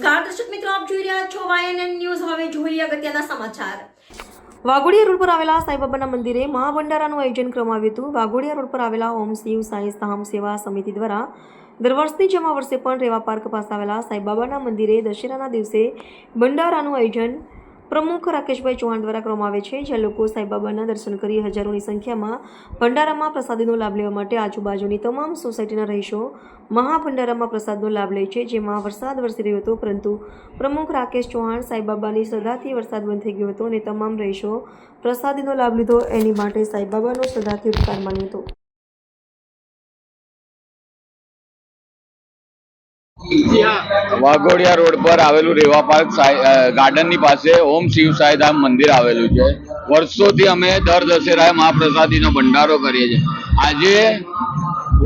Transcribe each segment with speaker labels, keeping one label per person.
Speaker 1: નમસ્કાર દર્શક મિત્રો, આપ જોઈ રહ્યા છો YNN ન્યૂઝ। હવે જોઈએ અગત્યના સમાચાર।
Speaker 2: વાઘોડિયા રોડ પર આવેલા સાંઈબાબાના મંદિરે મહાભંડારાનું આયોજન કરવામાં આવ્યું હતું। વાઘોડિયા રોડ પર આવેલા ઓમ શિવ સાંઈ ધામ સેવા સમિતિ દ્વારા દર વર્ષની જેમ આ વર્ષે પણ રેવા પાર્ક પાસે આવેલા સાંઈબાબાના મંદિરે દશેરાના દિવસે ભંડારાનું આયોજન પ્રમુખ રાકેશભાઈ ચૌહાણ દ્વારા કરવામાં આવે છે, જ્યાં લોકો સાંઈબાબાના દર્શન કરી હજારોની સંખ્યામાં ભંડારામાં પ્રસાદીનો લાભ લેવા માટે આજુબાજુની તમામ સોસાયટીના રહીશો મહાભંડારામાં પ્રસાદનો લાભ લે છે, જેમાં વરસાદ વરસી રહ્યો હતો, પરંતુ પ્રમુખ રાકેશ ચૌહાણ સાંઈબાબાની શ્રદ્ધાથી વરસાદ બંધ થઈ ગયો હતો અને તમામ રહીશો પ્રસાદીનો લાભ લીધો, એની માટે સાંઈબાબાનો શ્રદ્ધાથી ઉપકાર માન્યો હતો।
Speaker 3: વાઘોડિયા રોડ પર આવેલું રેવા પાર્ક ગાર્ડનની પાસે ઓમ શિવ સાંઈ ધામ મંદિર આવેલું છે। વર્ષોથી અમે દર દશેરાએ મહાપ્રસાદીનો ભંડારો કરીએ છીએ। આજે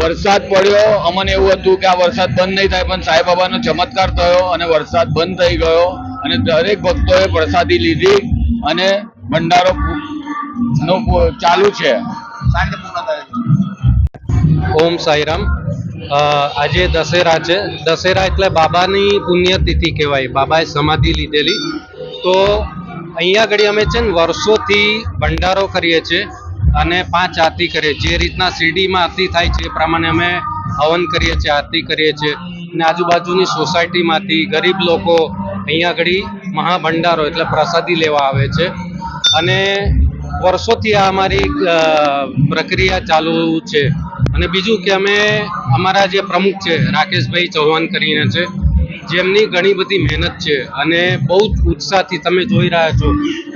Speaker 3: વરસાદ પડ્યો, અમને એવું હતું કે આ વરસાદ બંધ નહીં થાય, પણ સાંઈબાબાનો ચમત્કાર થયો અને વરસાદ બંધ થઈ ગયો અને દરેક ભક્તોએ પ્રસાદી લીધી અને ભંડારો ચાલુ છે।
Speaker 4: ઓમ સાઈરામ। આજે દશેરા છે। દશેરા એટલે બાબાની પુણ્યતિથિ કહેવાય, બાબાએ સમાધિ લીધેલી। તો અહીંયા આગળ અમે છે ને વર્ષોથી ભંડારો કરીએ છીએ અને 5 આરતી કરીએ। જે રીતના શિરડીમાં આરતી થાય છે એ પ્રમાણે અમે હવન કરીએ છીએ, આરતી કરીએ છીએ અને આજુબાજુની સોસાયટીમાંથી ગરીબ લોકો અહીંયા આગળ મહાભંડારો એટલે પ્રસાદી લેવા આવે છે અને વર્ષોથી આ અમારી પ્રક્રિયા ચાલુ છે। અને બીજું કે અમે અમારા જે પ્રમુખ છે રાકેશભાઈ ચૌહાણ કરીને છે, જેમની ઘણી બધી મહેનત છે અને બહુ જ ઉત્સાહથી તમે જોઈ રહ્યા છો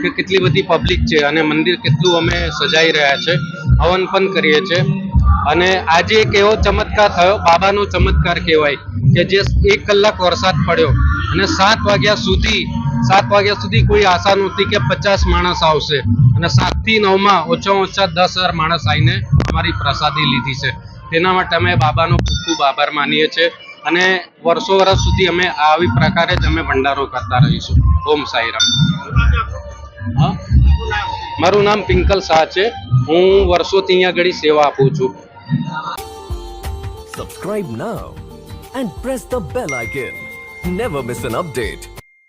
Speaker 4: કે કેટલી બધી પબ્લિક છે અને મંદિર કેટલું અમે સજાઈ રહ્યા છે, હવન પણ કરીએ છીએ। અને આજે એક એવો ચમત્કાર થયો, બાબાનો ચમત્કાર કહેવાય કે જે 1 કલાક વરસાદ પડ્યો અને 7 વાગ્યા સુધી કોઈ આશા નહોતી કે 50 માણસ આવશે અને 7 થી 9માં ઓછામાં ઓછા 10,000 માણસ આવીને અમારી પ્રસાદી લીધી છે। તેના માટે અમે બાબાનો ખૂબ ખૂબ આભાર માનીએ છીએ અને વર્ષો સુધી અમે આવી પ્રકારે જ અમે ભંડારો કરતા રહીશું। ઓમ સાઈરામ। હા, મારું નામ પિંકલ શાહ છે। હું વર્ષોથી અહીંયા આગળ સેવા આપું છું।
Speaker 5: Subscribe now and press the bell icon. Never miss an update.